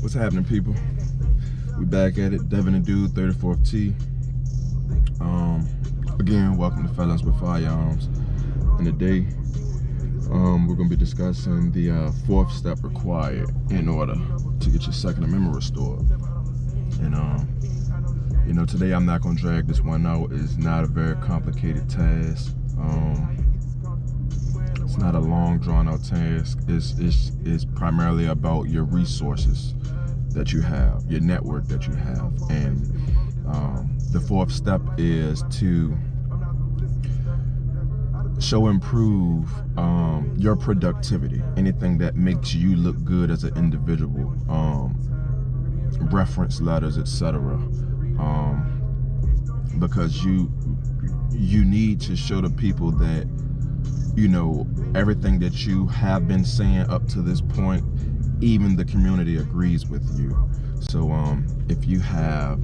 What's happening, people? We back at it. Devin and Dude, 34th T. Again, welcome to Felons with Firearms. And today, we're going to be discussing the fourth step required in order to get your Second Amendment restored. And you know, today I'm not going to drag this one out. It's not a very complicated task. It's not a long, drawn-out task. It's primarily about your resources that you have, your network that you have. And the fourth step is to improve your productivity, anything that makes you look good as an individual, reference letters, etc. Because you need to show the people that, you know, everything that you have been saying up to this point, even the community agrees with you. So if you have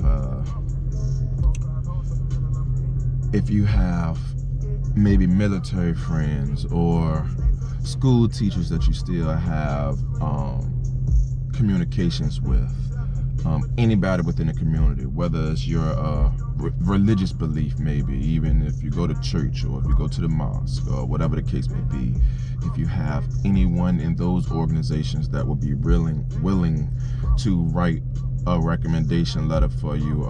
maybe military friends or school teachers that you still have communications with, anybody within the community, whether it's your religious belief, maybe even if you go to church or if you go to the mosque or whatever the case may be, if you have anyone in those organizations that would be willing to write a recommendation letter for you,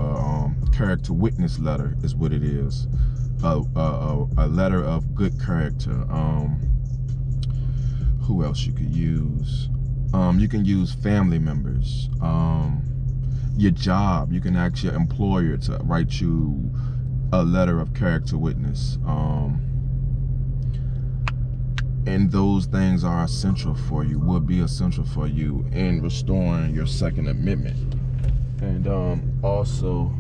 character witness letter is what it is, a letter of good character. Who else you could use? You can use family members, your job. You can ask your employer to write you a letter of character witness. And those things are essential for you, will be essential for you in restoring your Second Amendment. And also,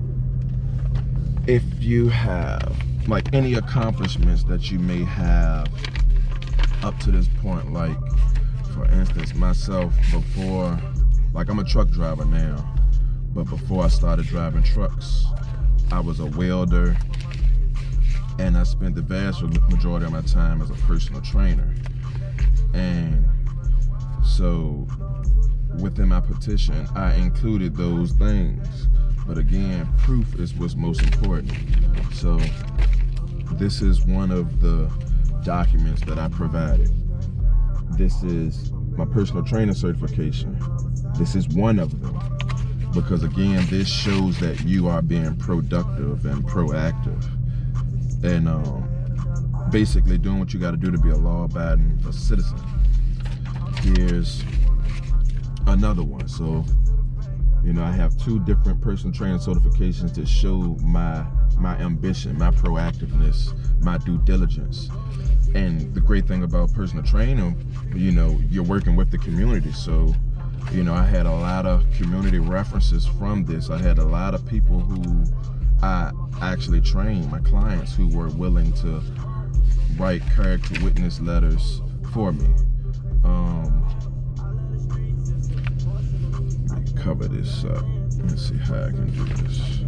if you have like any accomplishments that you may have up to this point, like for instance, myself, before, like I'm a truck driver now, but before I started driving trucks, I was a welder, and I spent the vast majority of my time as a personal trainer. And so within my petition, I included those things. But again, proof is what's most important. So this is one of the documents that I provided. This is my personal trainer certification. This is one of them. Because again, this shows that you are being productive and proactive, and basically doing what you got to do to be a law-abiding citizen. Here's another one. So, you know, I have two different personal training certifications that show my ambition, my proactiveness, my due diligence. And the great thing about personal training, you know, you're working with the community. So, you know, I had a lot of community references from this. I had a lot of people who I actually trained, my clients, who were willing to write character witness letters for me. Let me cover this up. Let's see how I can do this.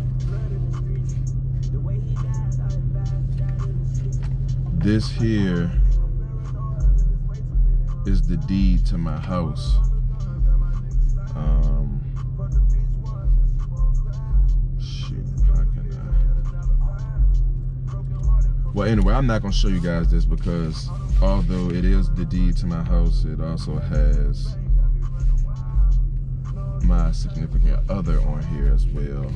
This here is the deed to my house. Well, anyway, I'm not going to show you guys this because although it is the deed to my house, it also has my significant other on here as well.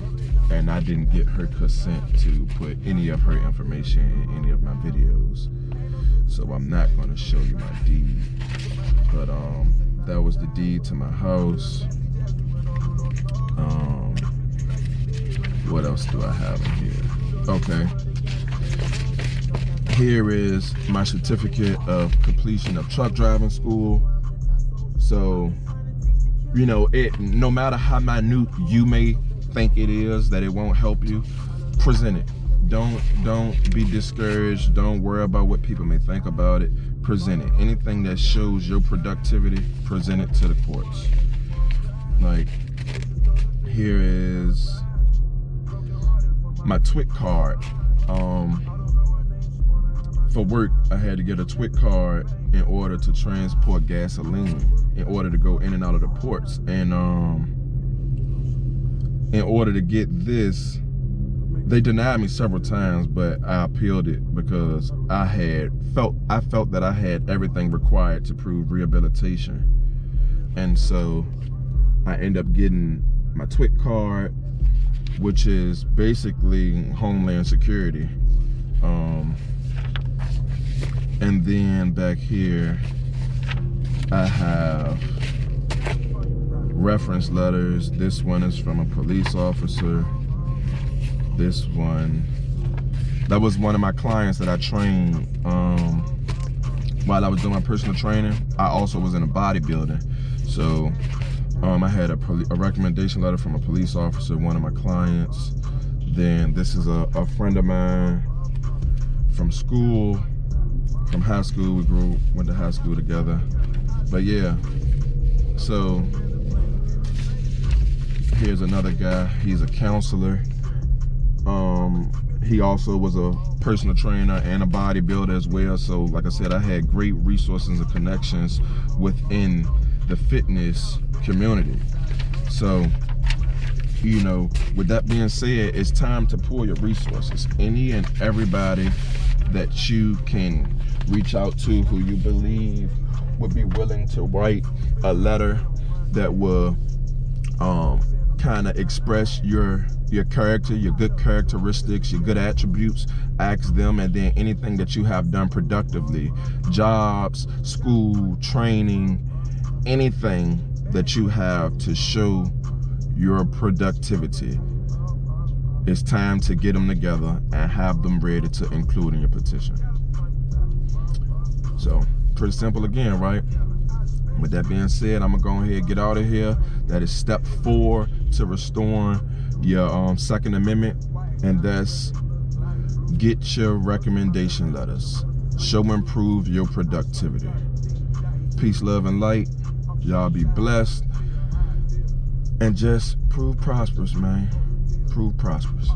And I didn't get her consent to put any of her information in any of my videos. So I'm not going to show you my deed. But that was the deed to my house. What else do I have in here? Okay. Here is my certificate of completion of truck driving school. So, you know, no matter how minute you may think it is, that it won't help you, present it. Don't be discouraged. Don't worry about what people may think about it. Present it. Anything that shows your productivity, present it to the courts. Like, here is my TWIC card. for work, I had to get a TWIC card in order to transport gasoline, in order to go in and out of the ports. And in order to get this, they denied me several times, but I appealed it because I felt that I had everything required to prove rehabilitation. And so I end up getting my TWIC card, which is basically Homeland Security. And then back here, I have reference letters. This one is from a police officer. This one, that was one of my clients that I trained while I was doing my personal training. I also was in a bodybuilding. So I had a recommendation letter from a police officer, one of my clients. Then this is a friend of mine from school, from high school. We went to high school together. But yeah, so here's another guy. He's a counselor. He also was a personal trainer and a bodybuilder as well. So like I said, I had great resources and connections within the fitness community. So, you know, with that being said, it's time to pull your resources. Any and everybody that you can reach out to, who you believe would be willing to write a letter that will kind of express your character, your good characteristics, your good attributes. Ask them, and then anything that you have done productively, jobs, school, training, anything that you have to show your productivity. It's time to get them together and have them ready to include in your petition. So pretty simple again, right? With that being said, I'm gonna go ahead and get out of here. That is step 4 to restoring your Second Amendment, and that's get your recommendation letters. Show and prove your productivity. Peace, love, and light. Y'all be blessed, and just prove prosperous, man. Prove prosperous.